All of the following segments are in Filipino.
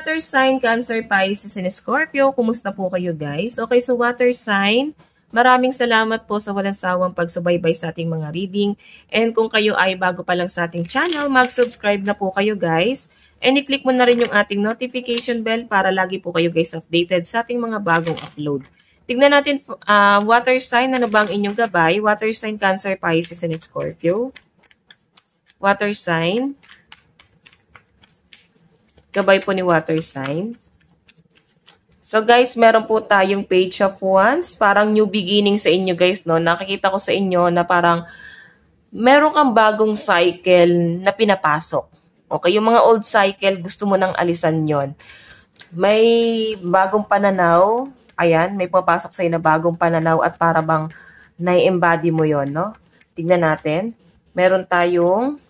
water sign, Cancer, Pisces, and Scorpio, kumusta po kayo guys? Okay, so water sign, maraming salamat po sa walang sawang pagsubaybay sa ating mga reading. And kung kayo ay bago pa lang sa ating channel, mag-subscribe na po kayo guys. And i-click mo na rin yung ating notification bell para lagi po kayo guys updated sa ating mga bagong upload. Tignan natin, water sign, ano ba ang inyong gabay? Water sign, Cancer, Pisces, and Scorpio. Water sign. Gabay po ni water sign. So guys, meron po tayong Page of Wands. Parang new beginning sa inyo guys, no? Nakikita ko sa inyo na parang meron kang bagong cycle na pinapasok. Okay, yung mga old cycle, gusto mo nang alisan yon. May bagong pananaw. Ayan, may papasok sa'yo na bagong pananaw at para bang nai-embody mo yon, no? Tignan natin. Meron tayong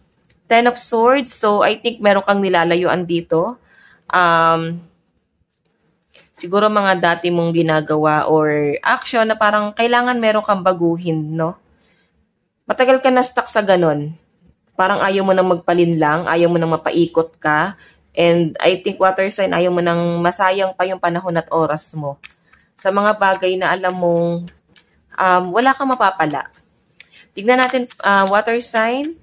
Ten of Swords. So, I think meron kang nilalayuan dito. Siguro mga dati mong ginagawa or action na parang kailangan meron kang baguhin, no? Matagal ka na stuck sa ganun. Parang ayaw mo nang magpalinlang, ayaw mo nang mapaikot ka. And I think water sign, ayaw mo nang masayang pa yung panahon at oras mo sa mga bagay na alam mong wala kang mapapala. Tignan natin, water sign.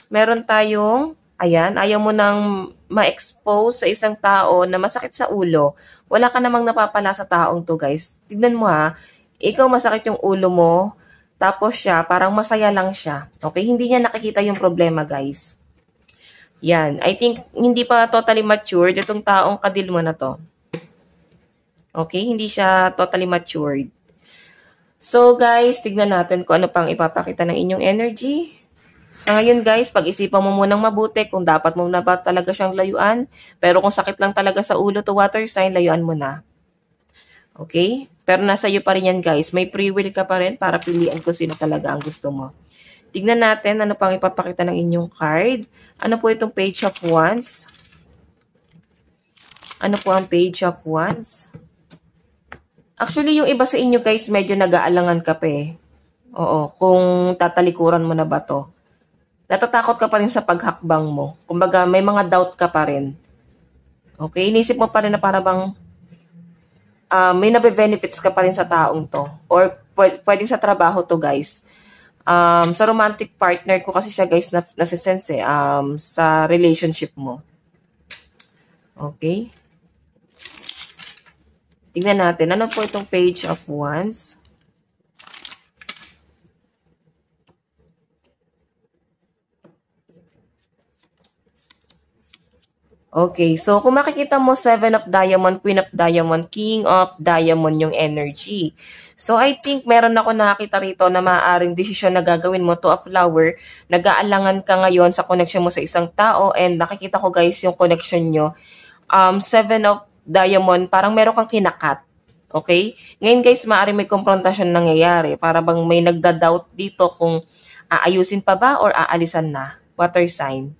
Meron tayong, ayan, ayaw mo nang ma-expose sa isang tao na masakit sa ulo. Wala ka namang napapala sa taong to, guys. Tignan mo ha, ikaw masakit yung ulo mo, tapos siya, parang masaya lang siya. Okay, hindi niya nakikita yung problema, guys. Yan, I think hindi pa totally matured itong taong kadil mo na to. Okay, hindi siya totally matured. So, guys, tignan natin kung ano pang ipapakita ng inyong energy. Sa ngayon guys, pag-isipan mo munang mabuti kung dapat mo na ba talaga siyang layuan. Pero kung sakit lang talaga sa ulo to water sign, layuan mo na. Okay? Pero nasa iyo pa rin yan guys. May free will ka pa rin para piliin kung sino talaga ang gusto mo. Tignan natin ano pang ipapakita ng inyong card. Ano po itong Page of Wands? Ano po ang Page of Wands? Actually, yung iba sa inyo guys, medyo nag-aalangan ka pa eh. Oo, kung tatalikuran mo na ba to. Natatakot ka pa rin sa paghakbang mo. Kumbaga, may mga doubt ka pa rin. Okay? Inisip mo pa rin na para bang may nabe-benefits ka pa rin sa taong to. Or pwedeng sa trabaho to, guys. Sa romantic partner ko kasi siya, guys, nasisense sa relationship mo. Okay? Tingnan natin. Ano po itong Page of Wands? Okay, so kung makikita mo, Seven of Diamond, Queen of Diamond, King of Diamond yung energy. So I think meron ako nakita rito na maaaring desisyon na gagawin mo to a flower. Nag-aalangan ka ngayon sa connection mo sa isang tao and nakikita ko guys yung connection nyo. Seven of Diamond, parang meron kang kinakat. Okay? Ngayon guys, maaaring may confrontation nangyayari. Para bang may nagda-doubt dito kung aayusin pa ba or aalisan na. Water sign.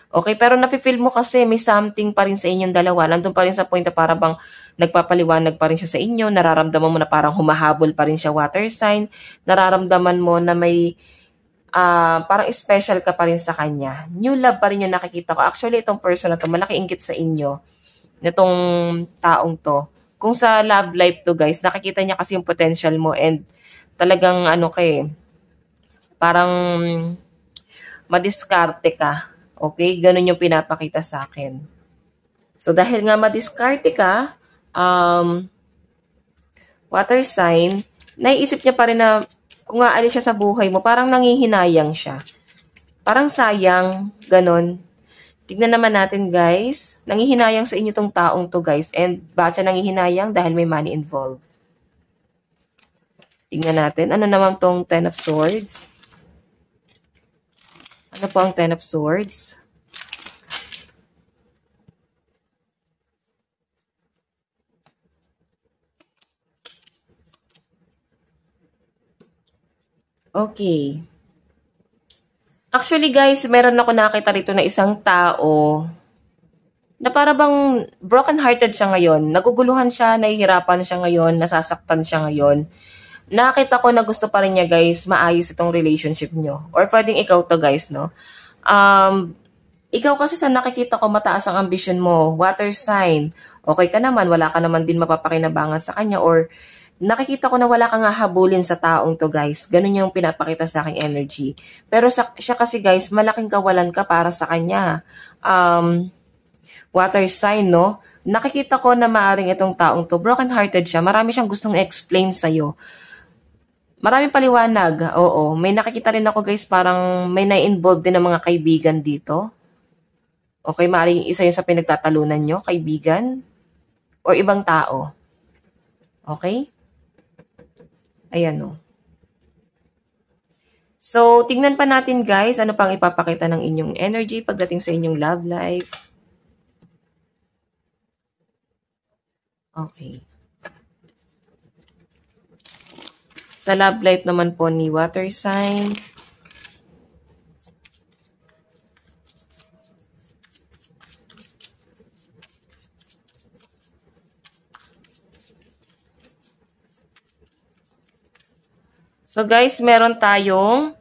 Okay, pero nafe-feel mo kasi may something pa rin sa inyong dalawa. Nandun pa rin sa point na para bang nagpapaliwanag pa rin siya sa inyo. Nararamdaman mo na parang humahabol pa rin siya water sign. Nararamdaman mo na may parang special ka pa rin sa kanya. New love pa rin yung nakikita ko. Actually, itong person na to, malaki inggit sa inyo. Itong taong to. Kung sa love life to guys, nakikita niya kasi yung potential mo and talagang ano parang madiskarte ka. Okay? Ganun yung pinapakita sa akin. So, dahil nga madiskarte ka, water sign, naiisip niya pa rin na kung aalis siya sa buhay mo, parang nangihinayang siya. Parang sayang, ganun. Tignan naman natin, guys. Nangihinayang sa inyo tong taong to, guys. And bakit siya nangihinayang? Dahil may money involved. Tignan natin. Ano naman tong Ten of Swords? Ano po ang Ten of Swords? Okay. Actually guys, meron ako nakita rito na isang tao na para bang broken-hearted siya ngayon. Naguguluhan siya, nahihirapan siya ngayon, nasasaktan siya ngayon. Nakita ko na gusto pa rin niya guys, maayos itong relationship nyo. Or pwedeng ikaw to guys, no? Ikaw kasi sa nakikita ko mataas ang ambisyon mo, water sign. Okay ka naman, wala ka naman din mapapakinabangan sa kanya or nakikita ko na wala kang hahabulin sa taong to guys. Ganun yung pinapakita sa aking energy. Pero siya kasi guys, malaking kawalan ka para sa kanya. Water sign, no? Nakikita ko na maaring itong taong to, broken-hearted siya. Marami siyang gustong explain sa'yo. Maraming paliwanag, oo. May nakikita rin ako guys, parang may na-involve din ng mga kaibigan dito. Okay, maaaring isa yun sa pinagtatalunan nyo, kaibigan, or ibang tao. Okay? Ayan o. So, tingnan pa natin guys, ano pang ipapakita ng inyong energy pagdating sa inyong love life. Okay. Sa love life naman po ni water sign, so guys, meron tayong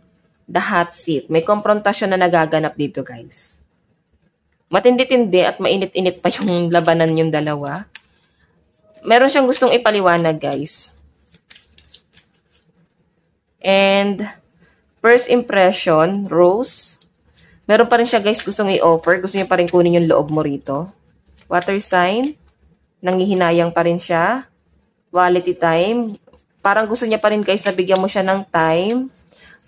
the hot seat. May komprontasyon na nagaganap dito guys. Matindi-tindi at mainit-init pa yung labanan yung dalawa. Meron siyang gustong ipaliwanag guys. And first impression, Rose. Meron pa rin siya guys gustong i-offer. Gusto niya pa rin kunin yung loob mo rito. Water sign. Nangihinayang pa rin siya. Quality time. Parang gusto niya pa rin guys na bigyan mo siya ng time.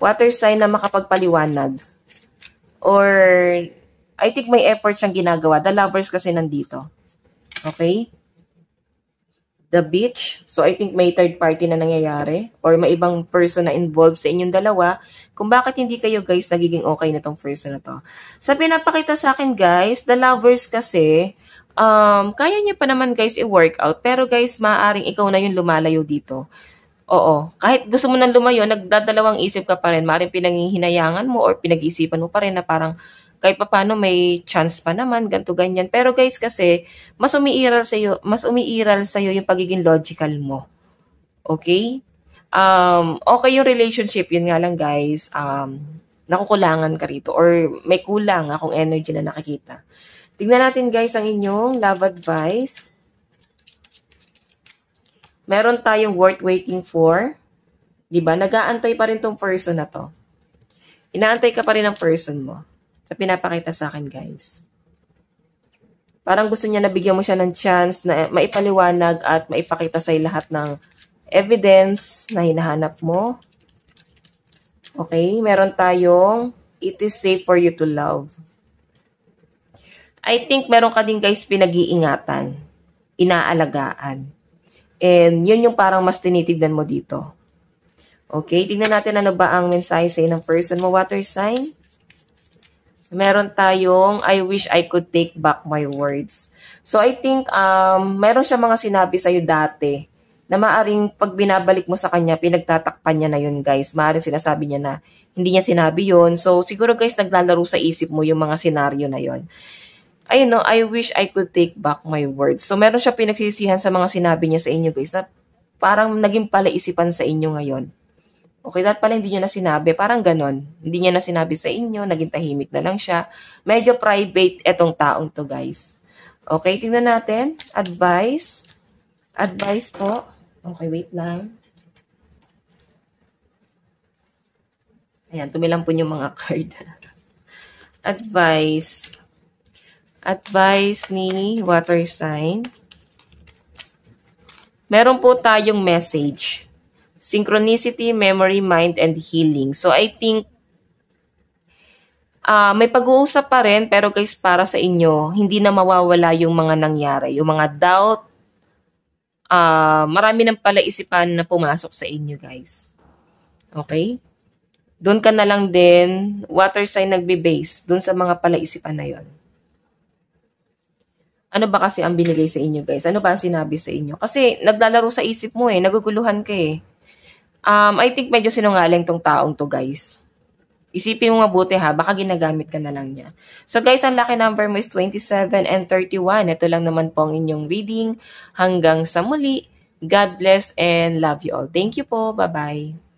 Water sign na makapagpaliwanag. Or, I think may effort siyang ginagawa. The lovers kasi nandito. Okay? The beach. So, I think may third party na nangyayari. Or may ibang person na involved sa inyong dalawa. Kung bakit hindi kayo guys nagiging okay na tong person na to. Sa pinapakita sa akin guys, the lovers kasi, kaya niyo pa naman guys i-workout. Pero guys, maaaring ikaw na yung lumalayo dito. Oo. Kahit gusto mo nang lumayo, nagdadalawang isip ka pa rin. Maaaring pinanghihinayangan mo or pinag-iisipan mo pa rin na parang kahit pa paano may chance pa naman, ganto ganyan. Pero guys kasi, mas umiiral sa'yo yung pagiging logical mo. Okay? Okay yung relationship, yun nga lang guys, nakukulangan ka rito or may kulang akong energy na nakikita. Tingnan natin guys ang inyong love advice. Meron tayong worth waiting for. Diba? Nag-aantay pa rin tong person na to. Inaantay ka pa rin ng person mo. Sa pinapakita sa akin, guys. Parang gusto niya na bigyan mo siya ng chance na maipaliwanag at maipakita sa'yo lahat ng evidence na hinahanap mo. Okay? Meron tayong it is safe for you to love. I think meron ka din, guys, pinag-iingatan. Inaalagaan. And yun yung parang mas tinitignan mo dito. Okay, tingnan natin ano ba ang mensahe sa'yo ng person mo, water sign. Meron tayong, I wish I could take back my words. So I think, meron siya mga sinabi sa'yo dati na maaring pag binabalik mo sa kanya, pinagtatakpan niya na yun guys. Maaring sinasabi niya na hindi niya sinabi yun. So siguro guys, naglalaro sa isip mo yung mga senaryo na yun. Ayun no, I wish I could take back my words. So, meron siya pinagsisihan sa mga sinabi niya sa inyo, guys, na parang naging palaisipan sa inyo ngayon. Okay, dapat pala hindi niya na sinabi. Parang ganon. Hindi niya na sinabi sa inyo, naging tahimik na lang siya. Medyo private etong taong to, guys. Okay, tingnan natin. Advice. Advice po. Okay, wait lang. Ayan, tumilang po yung mga card. Advice. Advice ni water sign. Meron po tayong message. Synchronicity, memory, mind, and healing. So, I think, may pag-uusap pa rin, pero guys, para sa inyo, hindi na mawawala yung mga nangyari. Yung mga doubt, marami ng palaisipan na pumasok sa inyo, guys. Okay? Doon ka na lang din, water sign nagbe-base, doon sa mga palaisipan na yon. Ano ba kasi ang binigay sa inyo, guys? Ano ba ang sinabi sa inyo? Kasi naglalaro sa isip mo eh. Naguguluhan ka eh. I think medyo sinungaling tong taong to, guys. Isipin mo mabuti ha. Baka ginagamit ka na lang niya. So, guys, ang lucky number mo is 27 and 31. Ito lang naman po ang inyong reading. Hanggang sa muli. God bless and love you all. Thank you po. Bye-bye.